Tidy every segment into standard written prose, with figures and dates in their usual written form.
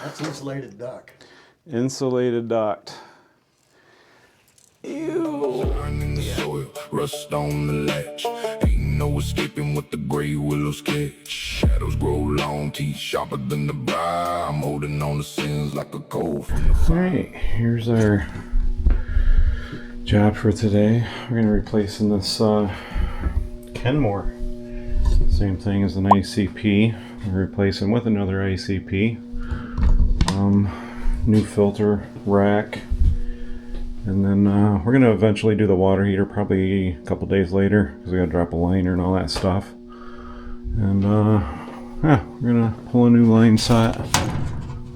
That's insulated duct. Insulated duct. Ew. In the soil, rust on the latch. Ain't no escaping with the gray willow sketch. Shadows grow long, teeth sharper than the briar. I'm holding on to sins like a cold from the fire. Alright, here's our job for today. We're going to replace in this Kenmore. Same thing as an ICP. We're replacing with another ICP. New filter rack. And then we're going to eventually do the water heater probably a couple days later because we got to drop a liner and all that stuff. And yeah, we're going to pull a new line set,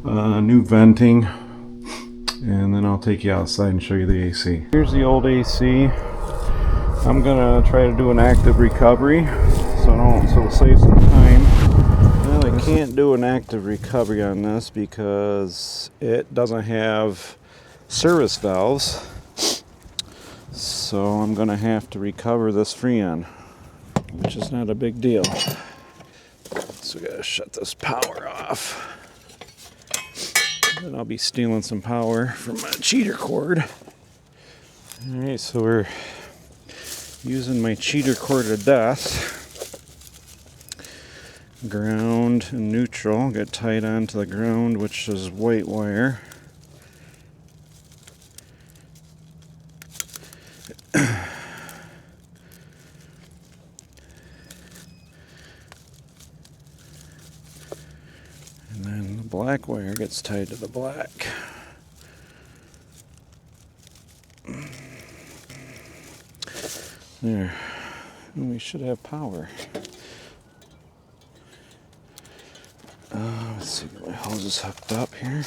new venting, and then I'll take you outside and show you the AC. Here's the old AC. I'm going to try to do an active recovery so it'll save some time. Well, I can't do an active recovery on this because it doesn't have service valves, so I'm gonna have to recover this Freon, which is not a big deal. So we gotta shut this power off. Then I'll be stealing some power from my cheater cord. Alright, so we're using my cheater cord to death. Ground and neutral get tied onto the ground, which is white wire. And then the black wire gets tied to the black. There. And we should have power. Let's see, my hose is hooked up here.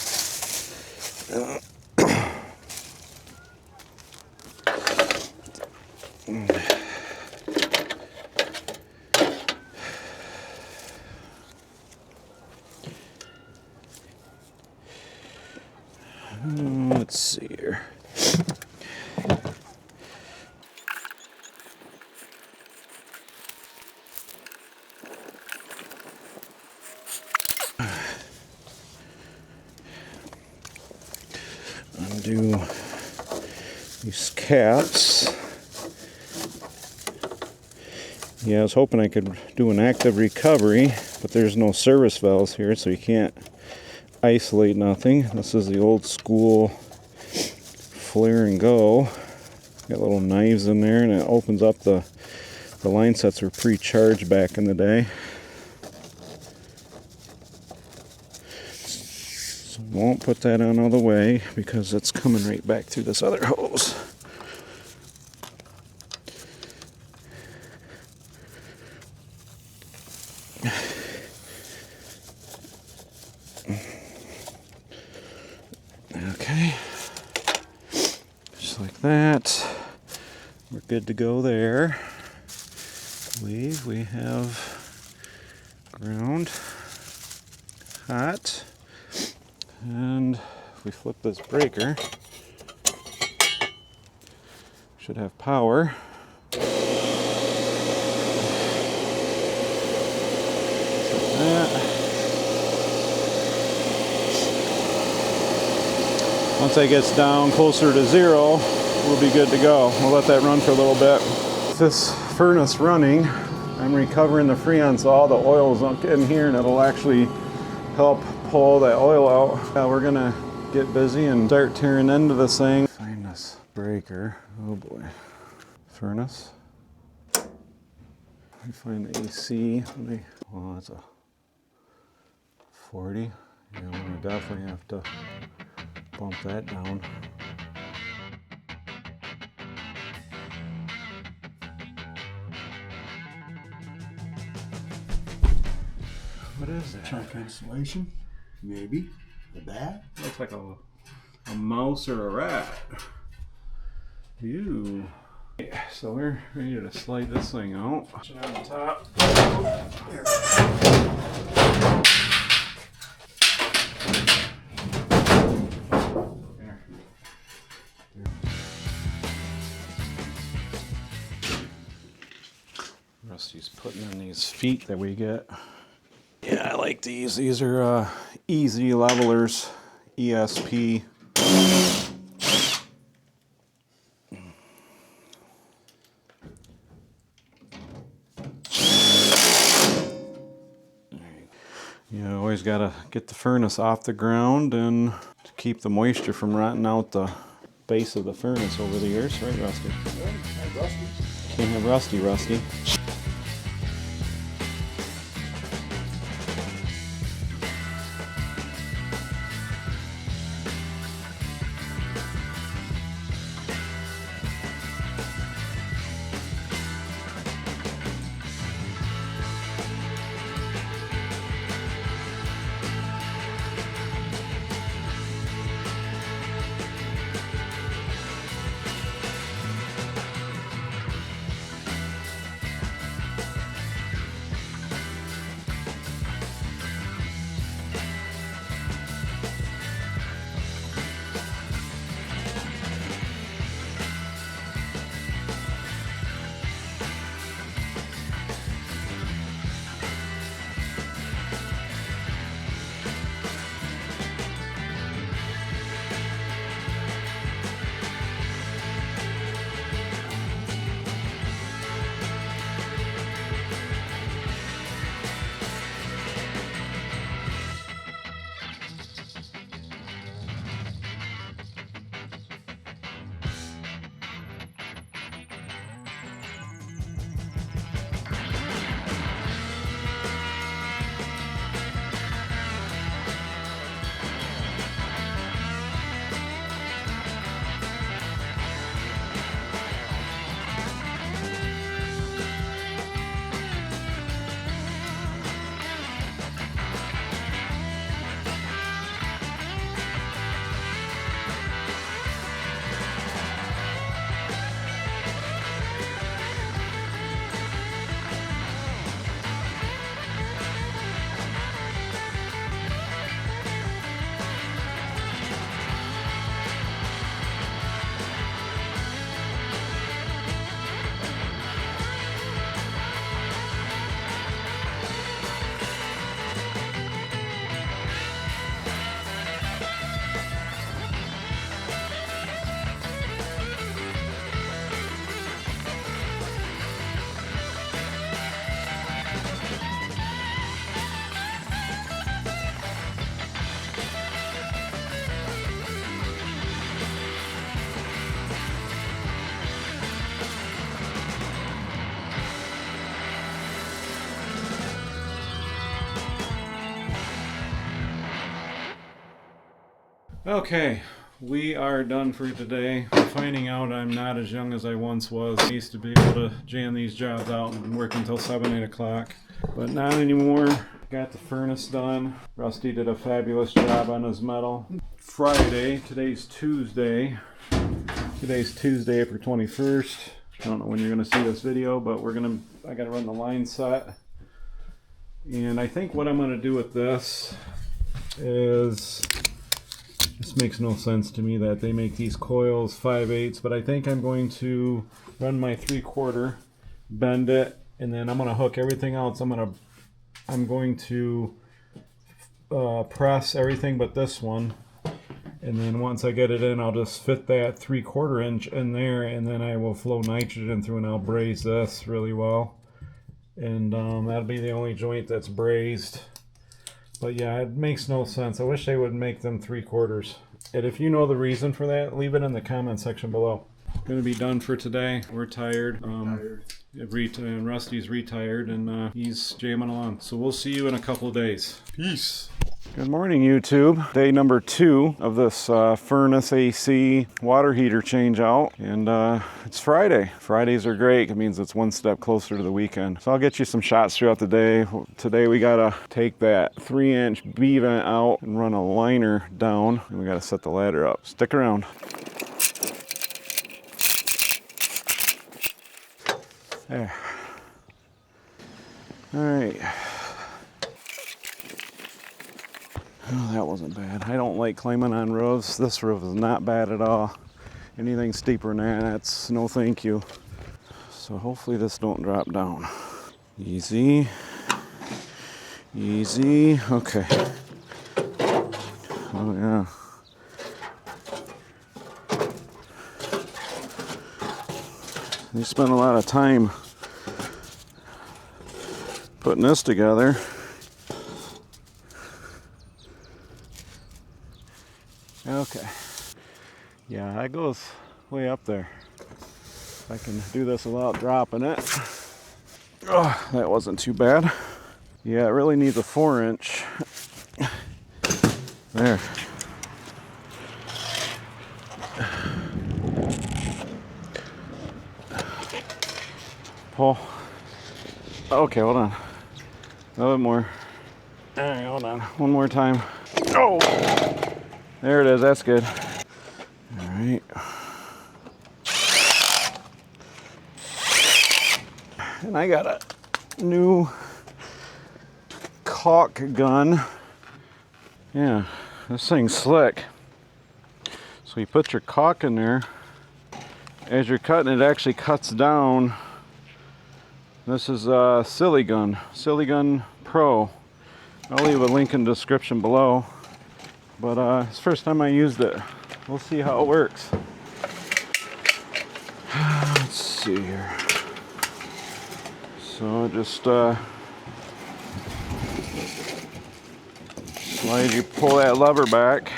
Let's see here. Undo these caps. Yeah, I was hoping I could do an active recovery, but there's no service valves here, so you can't isolate nothing. This is the old school flare and go. Got little knives in there, and it opens up the line sets were pre-charged back in the day. So won't put that on all the way because it's coming right back through this other hose. Okay, just like that. We're good to go there. I believe we have ground, hot, and if we flip this breaker, we should have power. Like that. Once that gets down closer to zero, we'll be good to go. We'll let that run for a little bit. With this furnace running, I'm recovering the Freon so all the oils don't get in here and it'll actually help pull that oil out. We're gonna get busy and start tearing into this thing. Find this breaker. Oh boy. Furnace. Let me find the AC. Well, that's a 40. Yeah, I'm gonna definitely have to bump that down. What is that? Chunk insulation, maybe. A bat. Looks like a mouse or a rat. Ew. So we're ready to slide this thing out. Push it on the top. There. Rusty's putting in these feet that we get. Yeah, I like these. These are Easy Levelers, ESP. You always got to get the furnace off the ground and to keep the moisture from rotting out the base of the furnace over the years, right, Rusty? Can't have rusty, Rusty. Okay, we are done for today. I'm finding out I'm not as young as I once was. I used to be able to jam these jobs out and work until 7, 8 o'clock, but not anymore. Got the furnace done. Rusty did a fabulous job on his metal. Friday, today's Tuesday. Today's Tuesday, April 21st. I don't know when you're gonna see this video, but I gotta run the line set. And I think what I'm gonna do with this is, this makes no sense to me that they make these coils 5/8, but I think I'm going to run my 3/4, bend it, and then I'm going to hook everything else. I'm going to press everything but this one, and then once I get it in, I'll just fit that 3/4 inch in there, and then I will flow nitrogen through, and I'll braze this really well, and that'll be the only joint that's brazed. But yeah, it makes no sense. I wish they would make them 3/4. And if you know the reason for that, leave it in the comment section below. Gonna be done for today. We're tired. And Rusty's retired, and he's jamming along. So we'll see you in a couple of days. Peace. Good morning, YouTube. Day number 2 of this furnace AC water heater change out, and it's Friday. Fridays are great. It means it's one step closer to the weekend. So I'll get you some shots throughout the day. Today we gotta take that 3-inch B vent out and run a liner down, and we gotta set the ladder up. Stick around. There. All right. Oh, that wasn't bad. I don't like climbing on roofs. This roof is not bad at all. Anything steeper than that, that's no thank you. So hopefully this don't drop down. Easy. Easy. Okay. Oh, yeah. They spent a lot of time putting this together. Okay. Yeah, that goes way up there. I can do this without dropping it. Oh, that wasn't too bad. Yeah, it really needs a 4-inch. There. Pull. Okay, hold on. A little bit more. All right, hold on. One more time. Oh! There it is. That's good. All right. And I got a new caulk gun. Yeah, this thing's slick. So you put your caulk in there. As you're cutting, it actually cuts down. This is Silicon Pro. I'll leave a link in the description below. But it's the first time I used it. We'll see how it works. Let's see here. So just slide, you pull that lever back.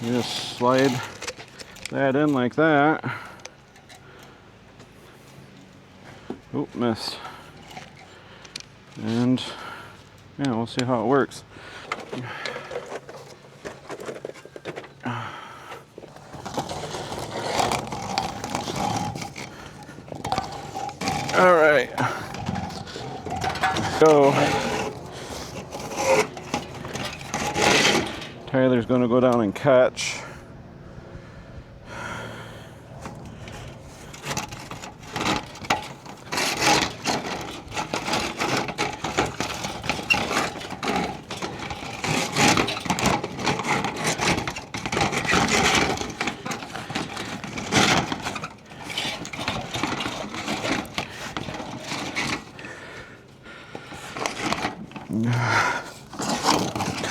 You just slide that in like that. Oop, missed. And yeah, we'll see how it works. All right. Go. Tyler's going to go down and catch.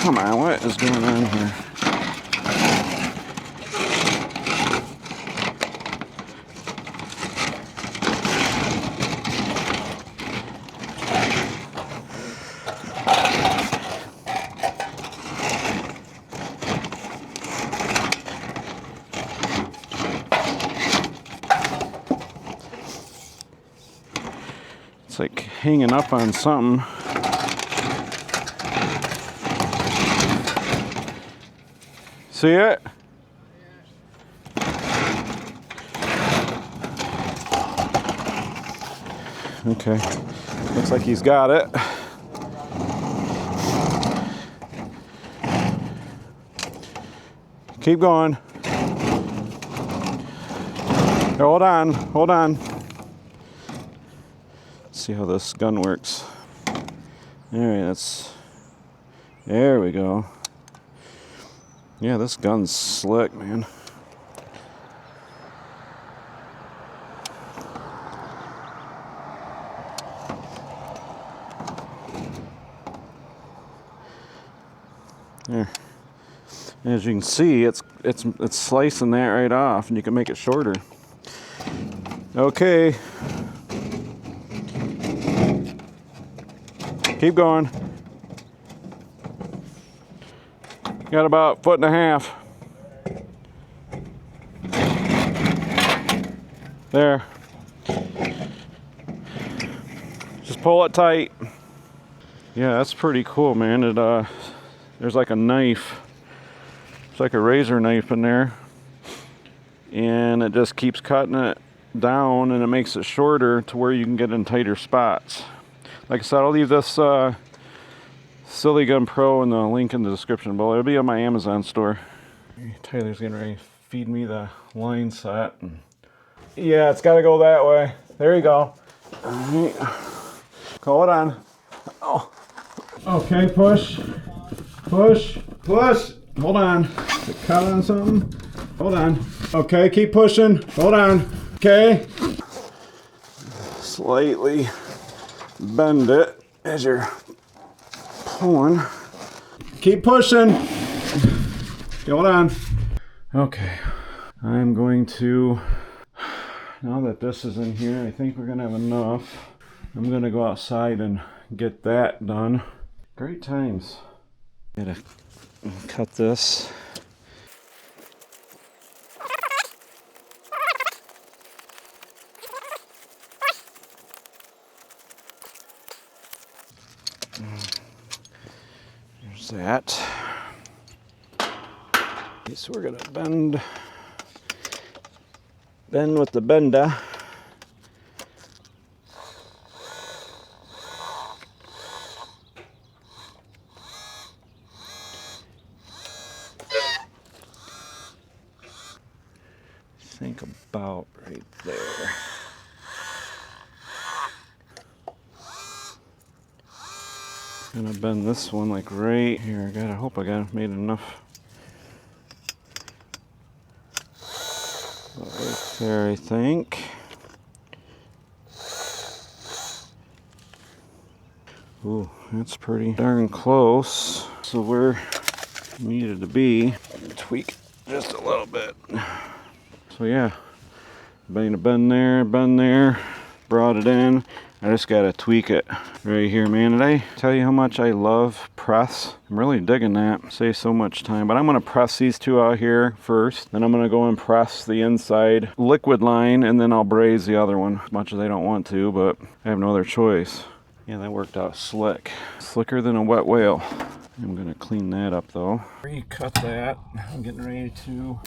Come on, what is going on here? It's like hanging up on something. See it? Okay, looks like he's got it. Keep going. Hold on, hold on. Let's see how this gun works. All right, there we go. Yeah, this gun's slick, man. There. As you can see, it's slicing that right off, and you can make it shorter. Okay. Keep going. Got about 1.5 feet. There. Just pull it tight. Yeah, that's pretty cool, man. There's like a knife. It's like a razor knife in there. And it just keeps cutting it down, and it makes it shorter to where you can get in tighter spots. Like I said, I'll leave this Silicon Pro in the link in the description below. It'll be on my Amazon store. Tyler's getting ready to feed me the line set. Yeah, it's got to go that way. There you go. All right. Call it on. Oh. Okay, push. Push. Push. Hold on. Cut on something. Hold on. Okay, keep pushing. Hold on. Okay. Slightly bend it as you're pulling. Keep pushing. Hold on. Okay. I'm going to, now that this is in here, I think we're going to have enough. I'm going to go outside and get that done. Great times. Gotta cut this. There's that. Okay, so we're gonna bend with the bender. Think about right there. Gonna bend this one like right here. I hope I got made enough. Right there, I think. Ooh, that's pretty darn close. So where we needed to be, tweak just a little bit. So yeah, bend there, brought it in. I just gotta tweak it right here, man. Did I tell you how much I love press? I'm really digging that. Saves so much time. But I'm gonna press these two out here first. Then I'm gonna go and press the inside liquid line, and then I'll braze the other one. As much as I don't want to, but I have no other choice. Yeah, that worked out slick. Slicker than a wet whale. I'm gonna clean that up though. Recut that. I'm getting ready to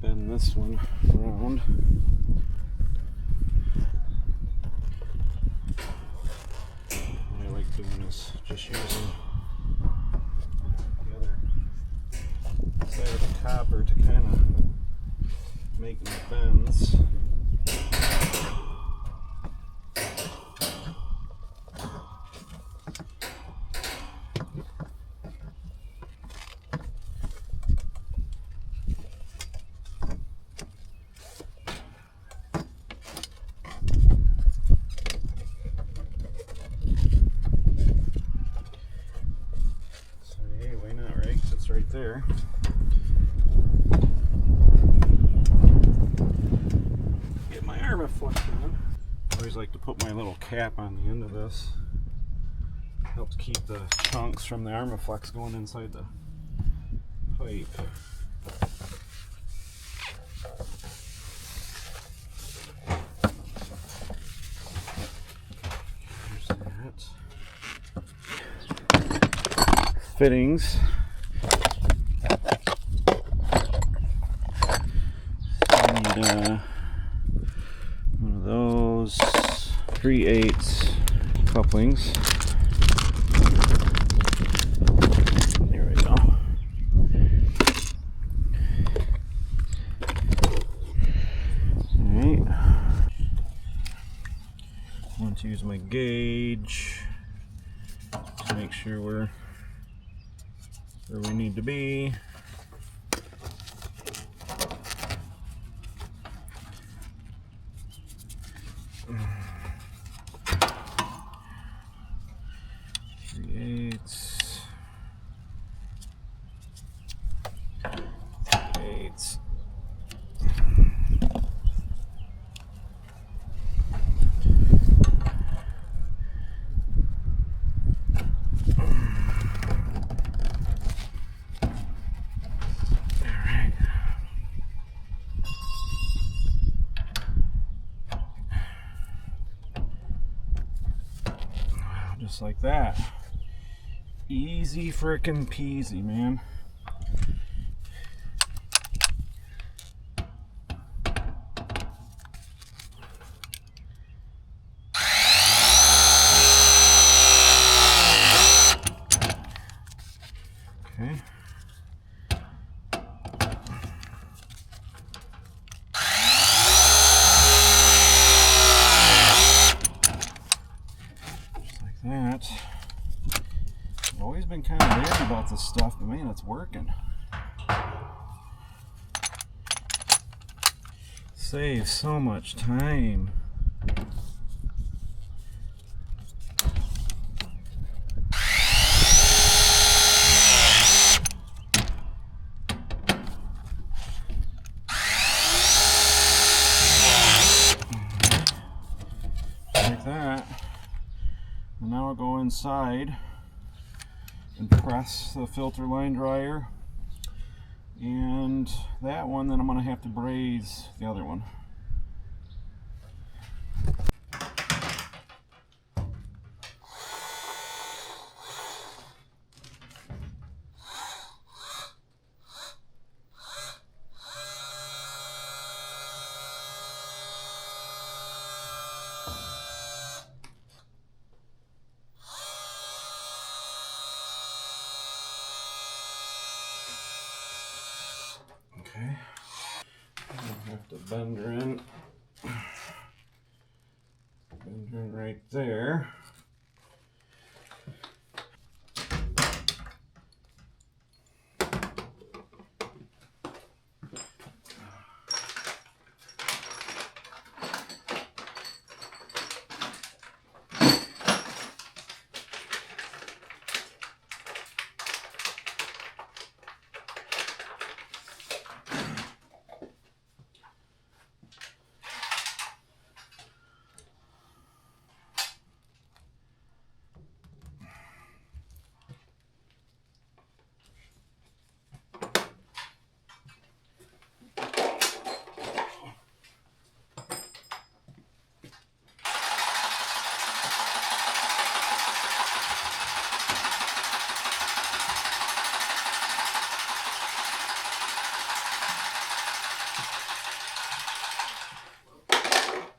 bend this one around. What I like doing is just using the other side of the copper to kind of make my bends. Right there. Get my AdvanHeating on. I always like to put my little cap on the end of this. Helps keep the chunks from the AdvanHeating going inside the pipe. There's that. Fittings. One of those 3/8 couplings. There we go. Alright. I want to use my gauge to make sure we're where we need to be. Just like that. Easy frickin' peasy, man. Okay. been kind of bad about this stuff, but man, it's working. Saves so much time. Like that. And now I'll go inside and press the filter line dryer. And that one, then I'm going to have to braze the other one. Okay. I have to bend her in. Bend her in right there.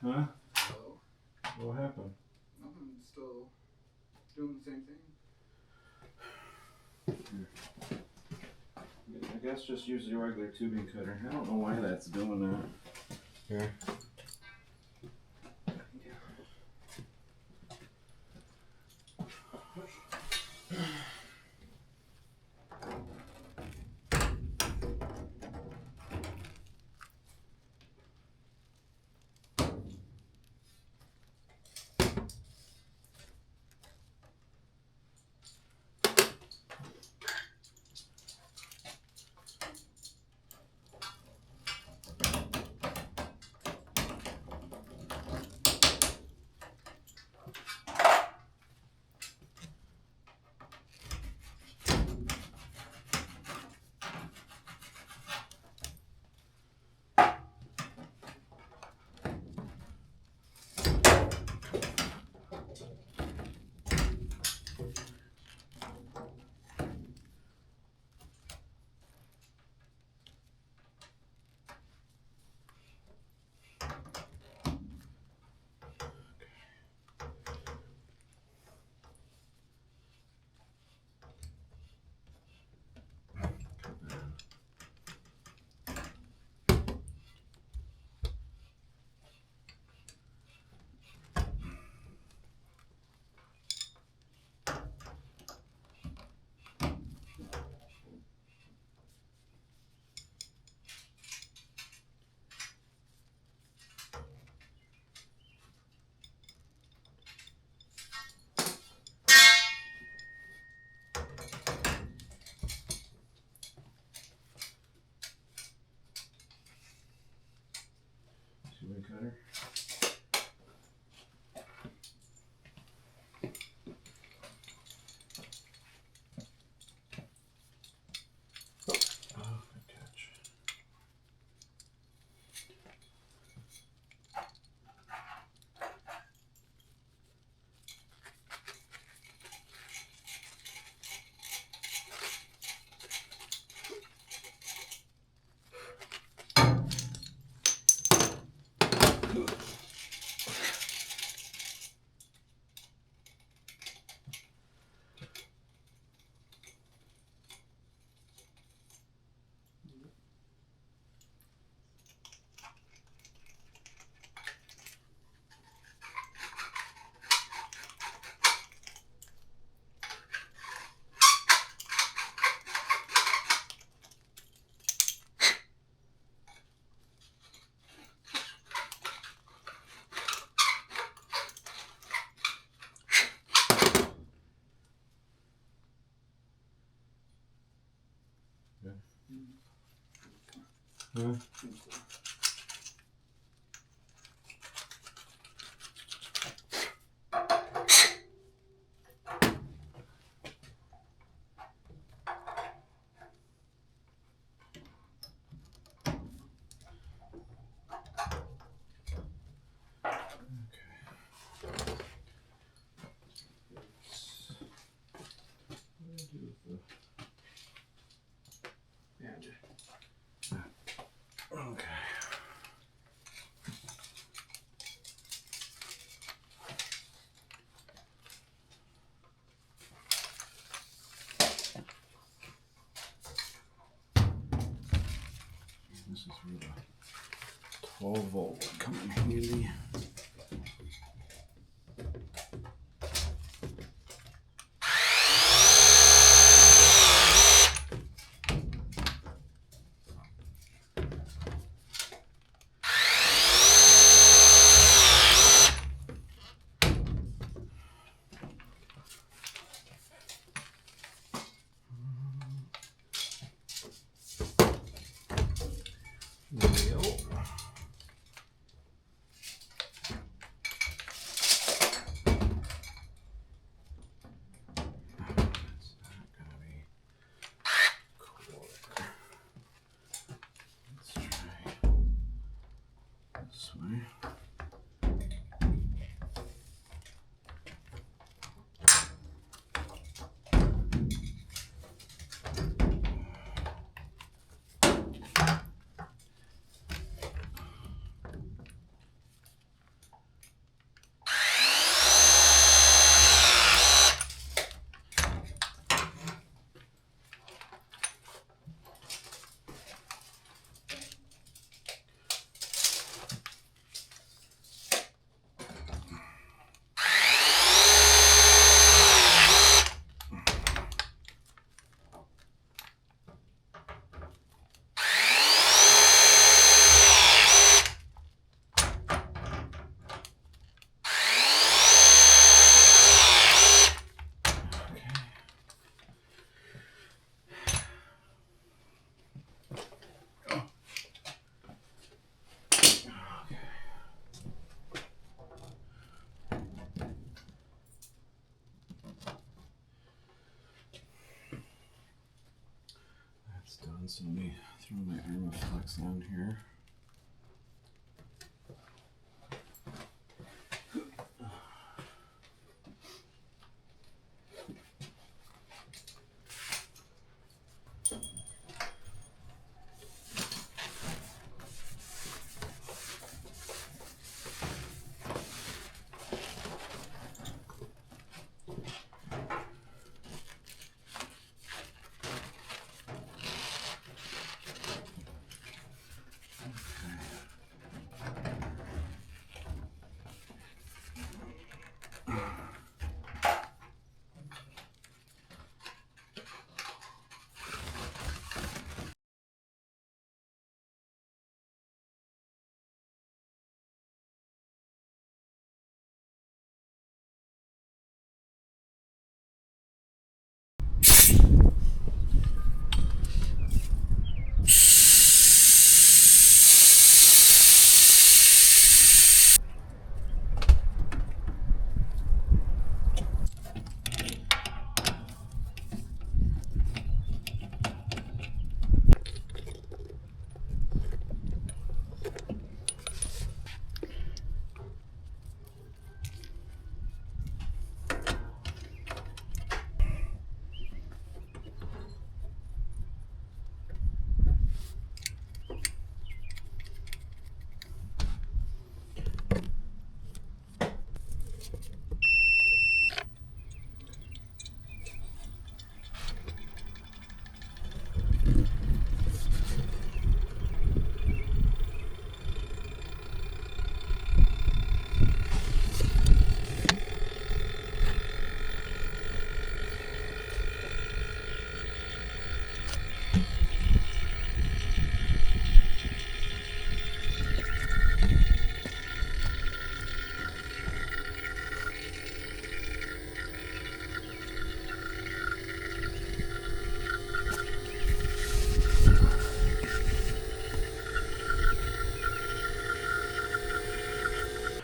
Huh? Hello? What happened? Nothing, still doing the same thing. I guess just use the regular tubing cutter. I don't know why that's doing that. Here. Tubing cutter. Oh, good catch. Yeah. Okay. This is where the 12 volt would come in handy. This way. That's done, so let me throw my AdvanHeating on here.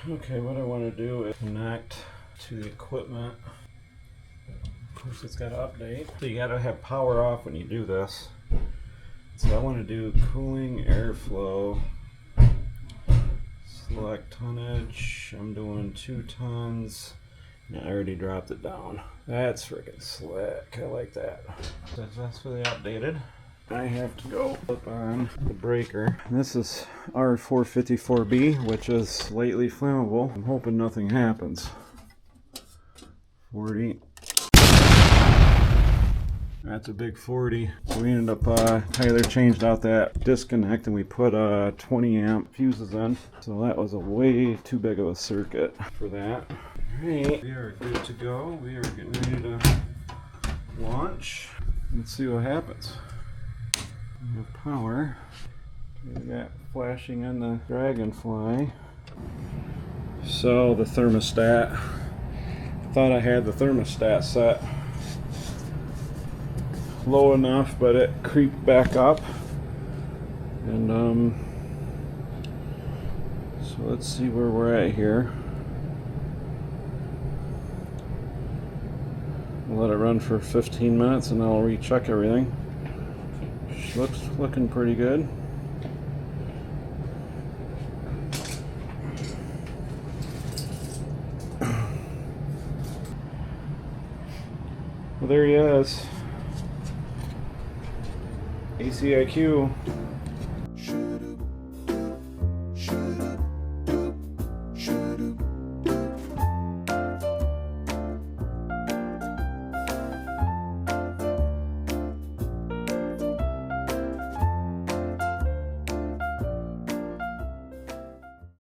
Okay, what I want to do is connect to the equipment. Of course, it's got to update. So you got to have power off when you do this. So I want to do cooling airflow. Select tonnage. I'm doing 2 tons. Yeah, I already dropped it down. That's freaking slick. I like that. Successfully updated. I have to go flip on the breaker. This is R454B, which is slightly flammable. I'm hoping nothing happens. 40. That's a big 40. We ended up, Tyler changed out that disconnect and we put 20 amp fuses in. So that was a way too big of a circuit for that. Alright, we are good to go. We are getting ready to launch. Let's see what happens. We have power. We got flashing on the Dragonfly. So the thermostat. I thought I had the thermostat set low enough, but it creeped back up. And so let's see where we're at here. We'll let it run for 15 minutes and I'll recheck everything. Looking pretty good. Well, there he is. ACIQ.